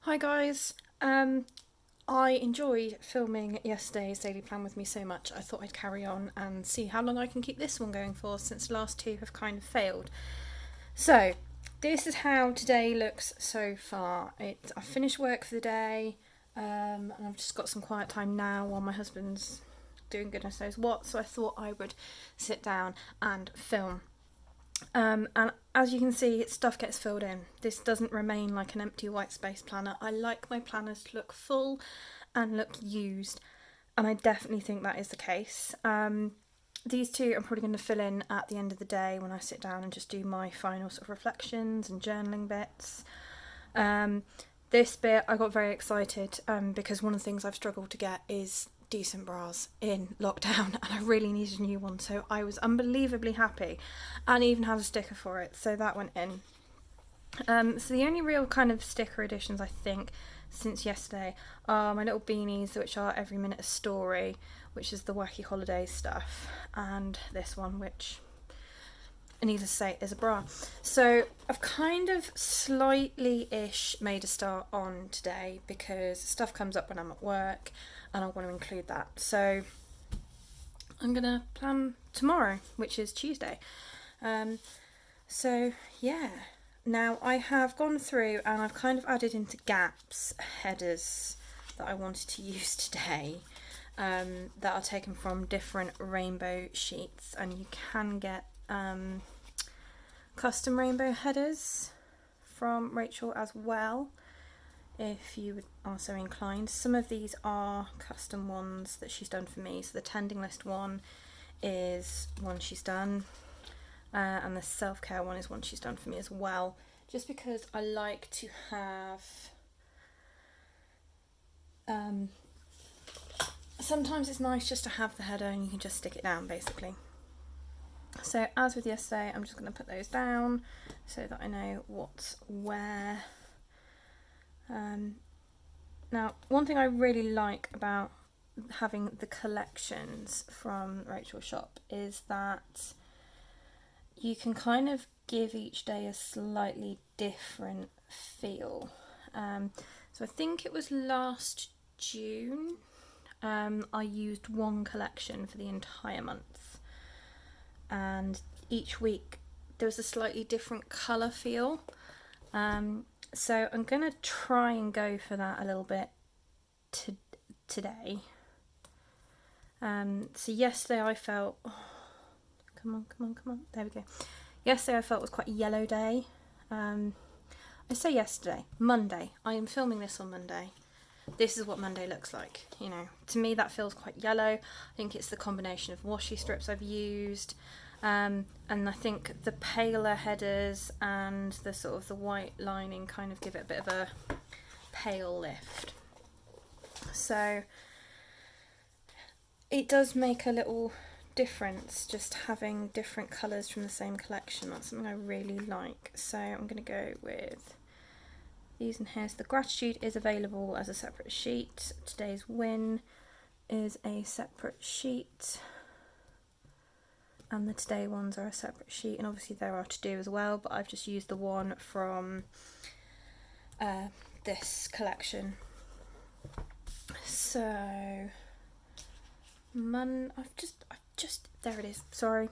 Hi guys. I enjoyed filming yesterday's daily plan with me so much I thought I'd carry on and see how long I can keep this one going for, since the last two have kind of failed. So this is how today looks so far. I finished work for the day, and I've just got some quiet time now while my husband's doing goodness knows what, so I thought I would sit down and film. And as you can see, stuff gets filled in. This doesn't remain like an empty white space planner. I like my planners to look full and look used, and I definitely think that is the case. These two I'm probably going to fill in at the end of the day when I sit down and just do my final sort of reflections and journaling bits. This bit I got very excited because one of the things I've struggled to get is decent bras in lockdown, and I really needed a new one, so I was unbelievably happy and even had a sticker for it, so that went in. So the only real kind of sticker additions I think since yesterday are my little beanies, which are every minute a story, which is the wacky holidays stuff, and this one, which needless to say is a bra. So I've kind of slightly-ish made a start on today because stuff comes up when I'm at work and I want to include that. So I'm gonna plan tomorrow, which is Tuesday. So yeah, now I have gone through and I've kind of added into gaps headers that I wanted to use today, that are taken from different rainbow sheets, and you can get custom rainbow headers from Rachel as well, if you are so inclined. Some of these are custom ones that she's done for me. So the tending list one is one she's done, and the self-care one is one she's done for me as well, just because I like to have sometimes it's nice just to have the header and you can just stick it down basically. So as with yesterday, I'm just going to put those down so that I know what's where. Now, one thing I really like about having the collections from Rachel's shop is that you can kind of give each day a slightly different feel. So I think it was last June, I used one collection for the entire month, and each week there was a slightly different colour feel. So I'm going to try and go for that a little bit today. So yesterday I felt, come on, there we go. Yesterday I felt was quite a yellow day. I say yesterday, Monday. I am filming this on Monday. This is what Monday looks like. You know, to me that feels quite yellow. I think it's the combination of washi strips I've used. And I think the paler headers and the sort of the white lining kind of give it a bit of a pale lift. So it does make a little difference just having different colours from the same collection. That's something I really like. So I'm going to go with these in here. So the gratitude is available as a separate sheet. Today's win is a separate sheet, and the today ones are a separate sheet, and obviously there are to do as well, but I've just used the one from this collection. So I've just there it is, sorry,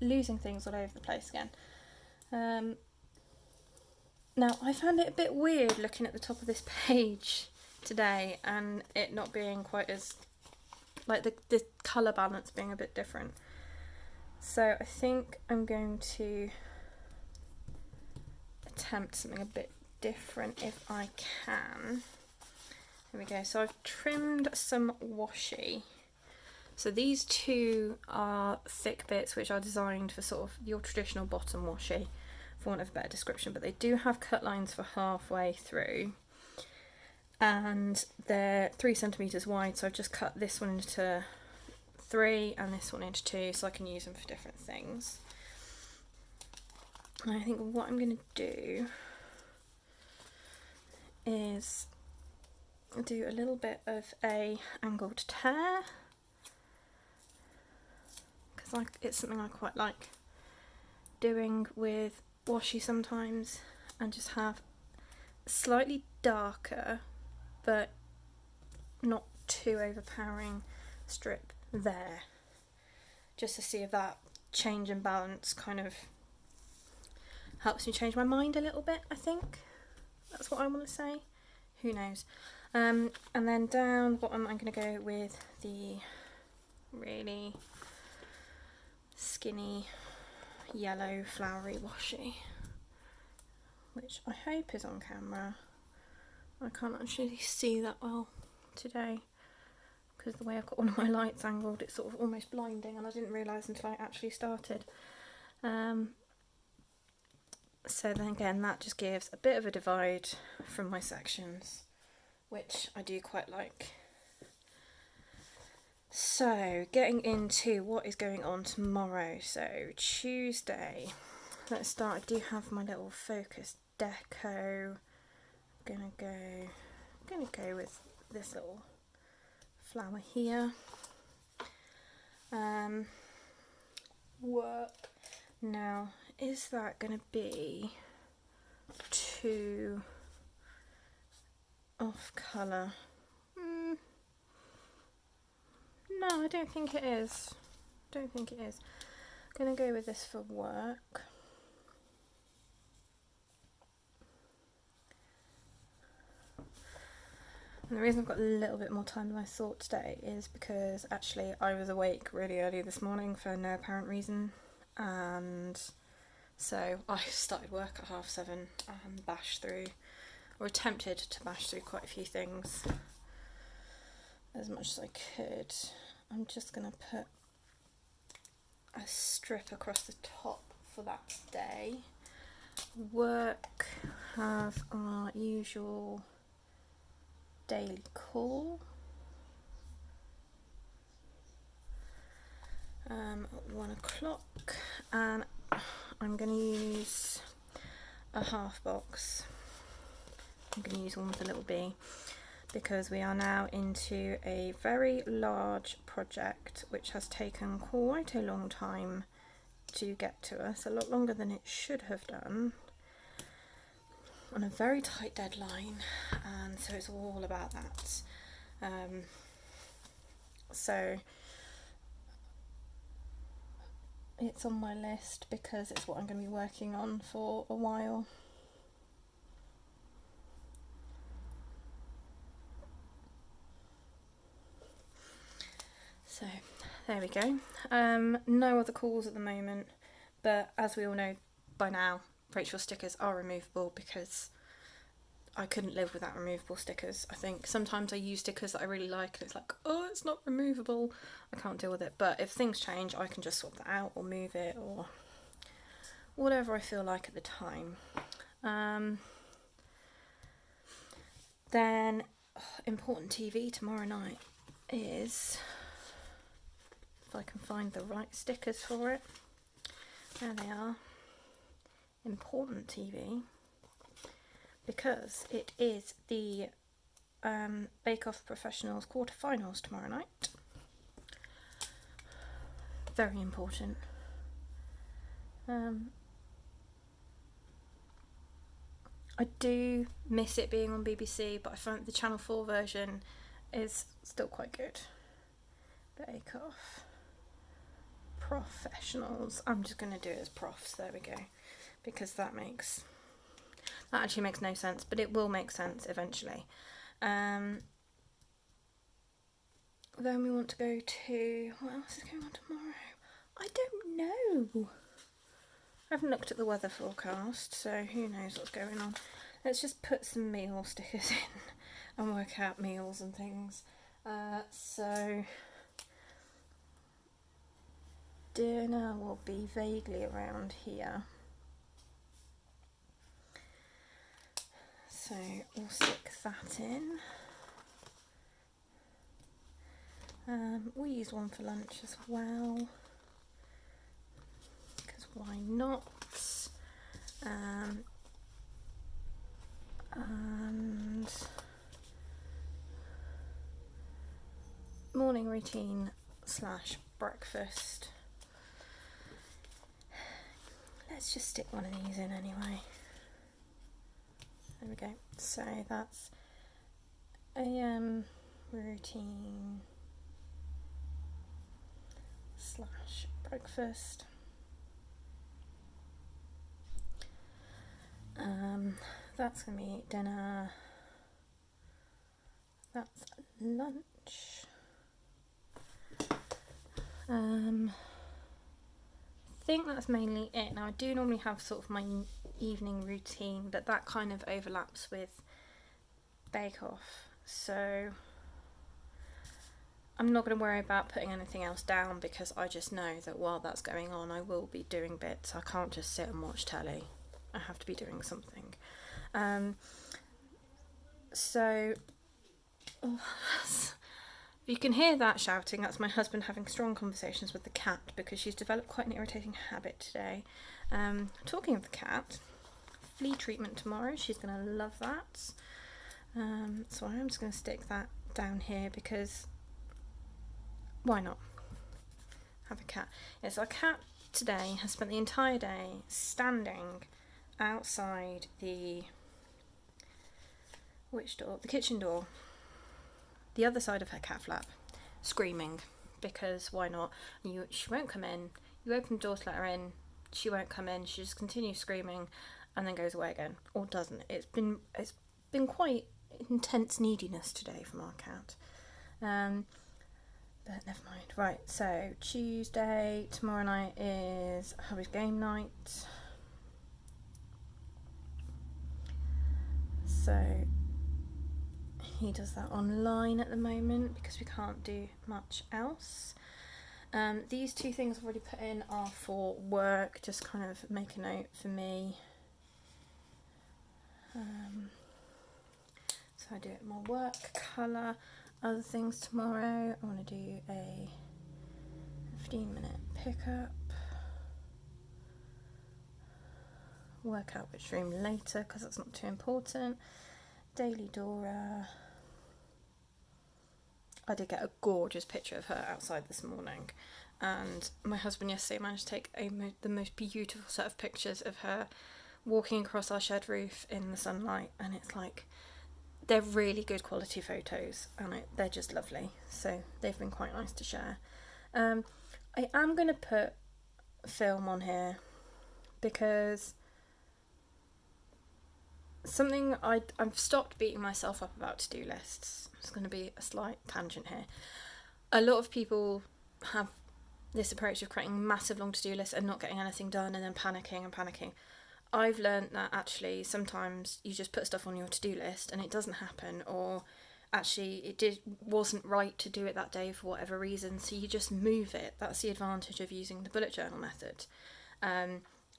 losing things all over the place again. Now I found it a bit weird looking at the top of this page today and it not being quite as, like the colour balance being a bit different. So I think I'm going to attempt something a bit different if I can. There we go. So I've trimmed some washi. So these two are thick bits which are designed for sort of your traditional bottom washi, for want of a better description, but they do have cut lines for halfway through. And they're 3 centimetres wide, so I've just cut this one into 3 and this one into 2 so I can use them for different things. And I think what I'm going to do is do a little bit of a angled tear, because it's something I quite like doing with washi sometimes, and just have slightly darker, but not too overpowering strip there, just to see if that change in balance kind of helps me change my mind a little bit. I think that's what I want to say. Who knows? And then down the bottom I'm going to go with the really skinny yellow flowery washi, which I hope is on camera. I can't actually see that well today because the way I've got one of my lights angled, it's sort of almost blinding, and I didn't realise until I actually started. So then again, that just gives a bit of a divide from my sections, which I do quite like. So getting into what is going on tomorrow. So Tuesday, let's start. I do have my little focus deco. I'm gonna go with this little flower here. Work. Now, is that gonna be too off colour? No, I don't think it is. I'm gonna go with this for work. And the reason I've got a little bit more time than I thought today is because actually I was awake really early this morning for no apparent reason, and so I started work at 7:30 and bashed through, or attempted to bash through quite a few things as much as I could. I'm just going to put a strip across the top for that day. Work, have our usual daily call at 1 o'clock, and I'm going to use a half box. I'm going to use one with a little B, because we are now into a very large project which has taken quite a long time to get to us, a lot longer than it should have done, on a very tight deadline, and so it's all about that. So it's on my list because it's what I'm going to be working on for a while. So there we go. No other calls at the moment, but as we all know by now, Rachel stickers are removable because I couldn't live without removable stickers. I think sometimes I use stickers that I really like and it's like, oh, it's not removable, I can't deal with it. But if things change, I can just swap that out or move it or whatever I feel like at the time. Then important TV tomorrow night is, if I can find the right stickers for it, there they are, important TV, because it is the Bake Off Professionals quarterfinals tomorrow night. Very important. I do miss it being on BBC, but I find the Channel 4 version is still quite good. Bake Off Professionals. I'm just going to do it as profs, there we go, because that actually makes no sense, but it will make sense eventually. Then we want to go to, what else is going on tomorrow? I don't know. I haven't looked at the weather forecast, so who knows what's going on. Let's just put some meal stickers in and work out meals and things. So dinner will be vaguely around here. So we'll stick that in. We'll use one for lunch as well, because why not? And morning routine / breakfast. Let's just stick one of these in anyway. There we go. So that's AM routine / breakfast. That's going to be dinner. That's lunch. I think that's mainly it. Now I do normally have sort of my evening routine, but that kind of overlaps with Bake Off, so I'm not going to worry about putting anything else down, because I just know that while that's going on I will be doing bits. I can't just sit and watch telly. I have to be doing something. So you can hear that shouting. That's my husband having strong conversations with the cat, because she's developed quite an irritating habit today. Talking of the cat, flea treatment tomorrow. She's going to love that. So I'm just going to stick that down here, because why not have a cat? Yes, our cat today has spent the entire day standing outside the the kitchen door, the other side of her cat flap, screaming, because why not? She won't come in. You open the door to let her in, she won't come in. She just continues screaming and then goes away again, or doesn't. It's been quite intense neediness today from our cat. But never mind. Right, so Tuesday, tomorrow night is hubby's game night. So he does that online at the moment because we can't do much else. These two things I've already put in are for work, just kind of make a note for me. So I do it more work colour. Other things tomorrow, I want to do a 15-minute pickup. Work out which room later, because that's not too important. Daily Dora. I did get a gorgeous picture of her outside this morning, and my husband yesterday managed to take the most beautiful set of pictures of her walking across our shed roof in the sunlight, and it's like, they're really good quality photos, and they're just lovely, so they've been quite nice to share. I am going to put film on here, because something I've stopped beating myself up about to-do lists. It's going to be a slight tangent here. A lot of people have this approach of creating massive long to-do lists and not getting anything done, and then panicking. I've learned that actually sometimes you just put stuff on your to-do list and it doesn't happen, or actually it wasn't right to do it that day for whatever reason, so you just move it. That's the advantage of using the bullet journal method,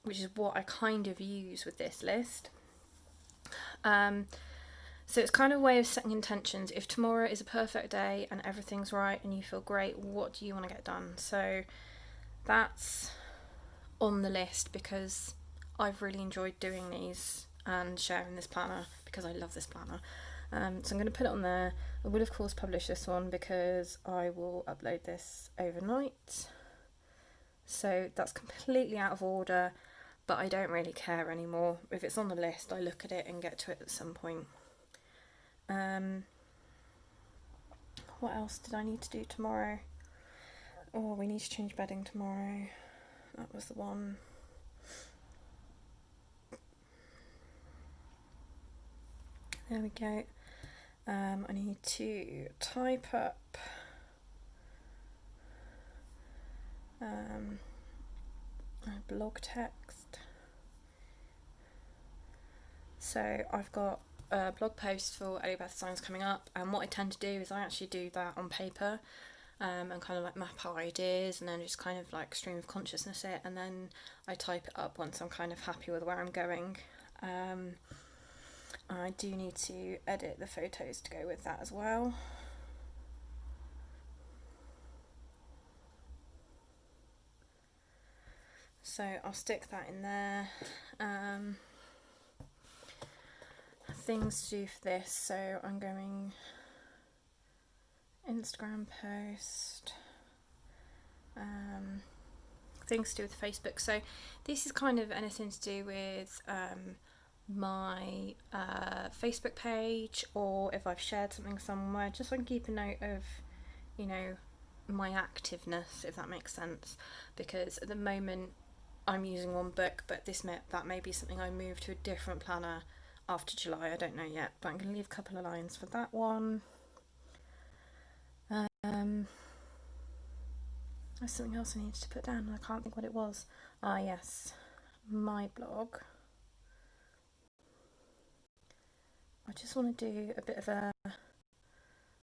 which is what I kind of use with this list. So it's kind of a way of setting intentions. If tomorrow is a perfect day and everything's right and you feel great, what do you want to get done? So that's on the list, because I've really enjoyed doing these and sharing this planner, because I love this planner. So I'm going to put it on there. I will of course publish this one because I will upload this overnight. So that's completely out of order, but I don't really care anymore. If it's on the list, I look at it and get to it at some point. What else did I need to do tomorrow? Oh, we need to change bedding tomorrow. That was the one. There we go. I need to type up a blog text. So I've got a blog post for Elliebeth Designs coming up, and what I tend to do is I actually do that on paper, and kind of like map out ideas, and then just kind of like stream of consciousness it, and then I type it up once I'm kind of happy with where I'm going. I do need to edit the photos to go with that as well. So I'll stick that in there. Things to do for this, so I'm going Instagram post, things to do with Facebook. So this is kind of anything to do with my Facebook page, or if I've shared something somewhere, just so I can keep a note of, you know, my activeness, if that makes sense. Because at the moment I'm using one book, but that may be something I move to a different planner after July. I don't know yet, but I'm going to leave a couple of lines for that one. There's something else I needed to put down. I can't think what it was. Ah, yes, my blog. I just want to do a bit of a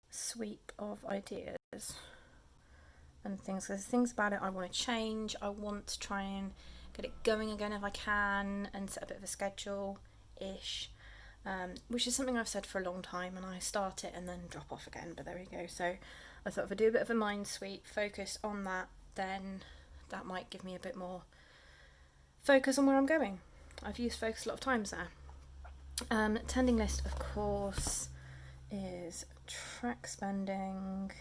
sweep of ideas and things. There's things about it I want to change. I want to try and get it going again if I can, and set a bit of a schedule-ish, which is something I've said for a long time, and I start it and then drop off again, but there we go. So I thought if I do a bit of a mind sweep, focus on that, then that might give me a bit more focus on where I'm going. I've used focus a lot of times there. Tending list, of course, is track spending,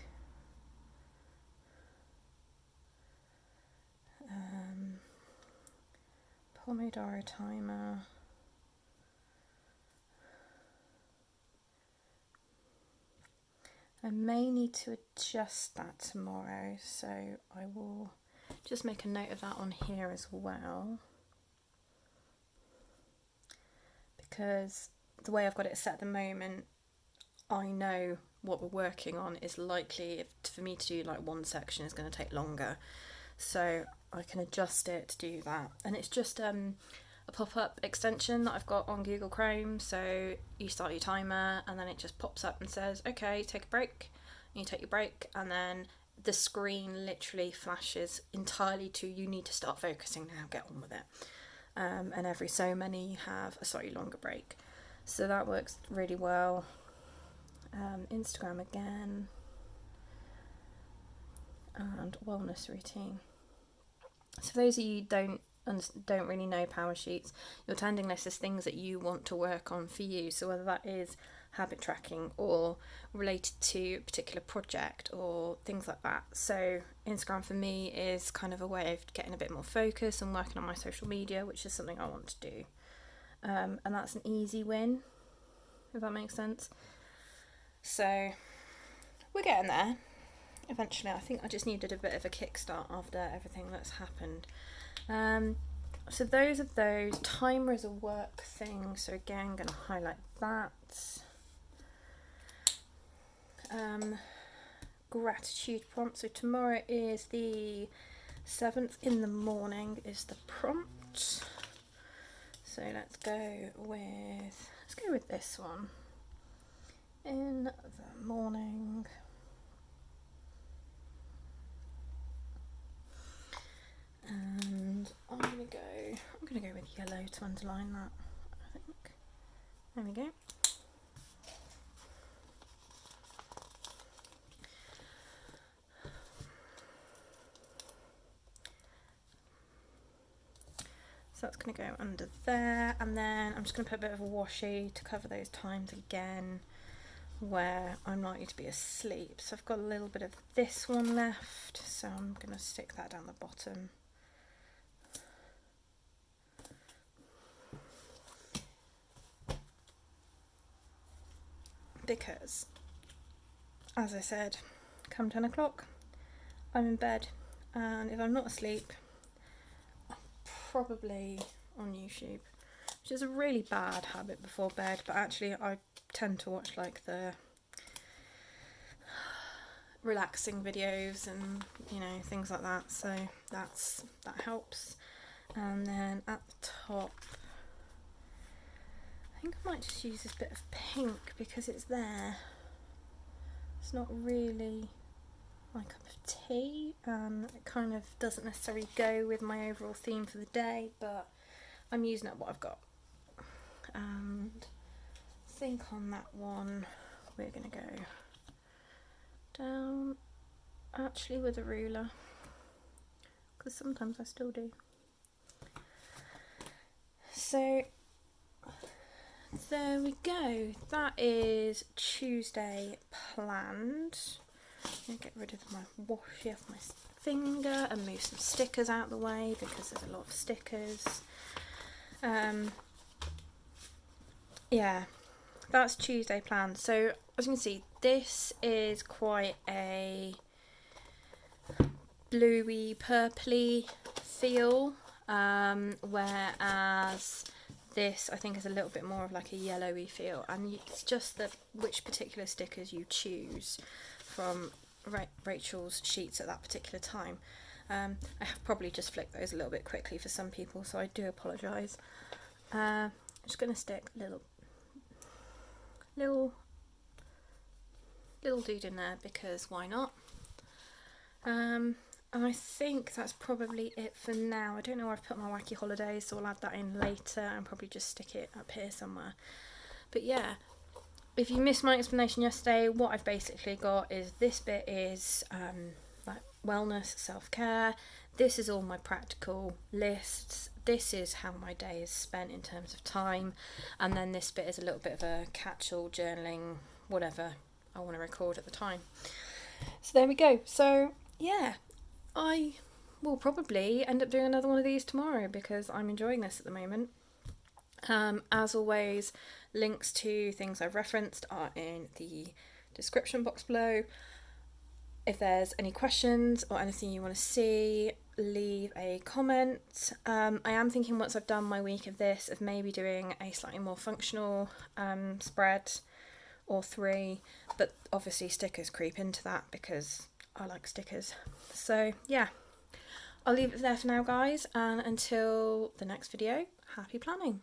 Pomodoro timer, I may need to adjust that tomorrow, so I will just make a note of that on here as well, because the way I've got it set at the moment, I know what we're working on is likely, for me to do like one section is going to take longer, so I can adjust it to do that. And it's just a pop-up extension that I've got on Google Chrome, so you start your timer and then it just pops up and says, okay, take a break, and you take your break, and then the screen literally flashes entirely to, you need to start focusing now, get on with it. And every so many you have a slightly longer break, so that works really well. Instagram again, and wellness routine. So for those of you who don't really know power sheets, your tending list is things that you want to work on for you, so whether that is habit tracking or related to a particular project or things like that. So Instagram for me is kind of a way of getting a bit more focus and working on my social media, which is something I want to do, and that's an easy win, if that makes sense. So we're getting there eventually. I think I just needed a bit of a kickstart after everything that's happened. So those. Timer is a work thing, so again I'm going to highlight that. Gratitude prompt. So tomorrow is the 7th in the morning is the prompt. So let's go with this one. In the morning, and I'm gonna go with yellow to underline that, I think. There we go. So that's going to go under there, and then I'm just going to put a bit of a washi to cover those times again where I'm likely to be asleep. So I've got a little bit of this one left, so I'm going to stick that down the bottom. Because, as I said, come 10 o'clock, I'm in bed, and if I'm not asleep, I'm probably on YouTube, which is a really bad habit before bed, but actually I tend to watch like the relaxing videos and, you know, things like that, so that helps. And then at the top, I think I might just use this bit of pink because it's there. It's not really my cup of tea, and it kind of doesn't necessarily go with my overall theme for the day, but I'm using up what I've got. And I think on that one we're going to go down actually with a ruler, because sometimes I still do. So there we go, that is Tuesday planned. I'm going to get rid of my washi off my finger and move some stickers out the way because there's a lot of stickers. yeah, that's Tuesday planned. So as you can see, this is quite a bluey purpley feel, whereas this I think is a little bit more of like a yellowy feel, and it's just that which particular stickers you choose from Rachel's sheets at that particular time. I have probably just flicked those a little bit quickly for some people, so I do apologise. I'm just going to stick a little dude in there because why not? And I think that's probably it for now. I don't know where I've put my wacky holidays, so I'll add that in later and probably just stick it up here somewhere. But yeah, if you missed my explanation yesterday, what I've basically got is this bit is like wellness, self-care. This is all my practical lists. This is how my day is spent in terms of time. And then this bit is a little bit of a catch-all, journaling, whatever I want to record at the time. So there we go. So yeah, I will probably end up doing another one of these tomorrow because I'm enjoying this at the moment. As always, links to things I've referenced are in the description box below. If there's any questions or anything you want to see, leave a comment. I am thinking once I've done my week of this of maybe doing a slightly more functional spread or 3, but obviously stickers creep into that because I like stickers. So yeah, I'll leave it there for now, guys, and until the next video, happy planning.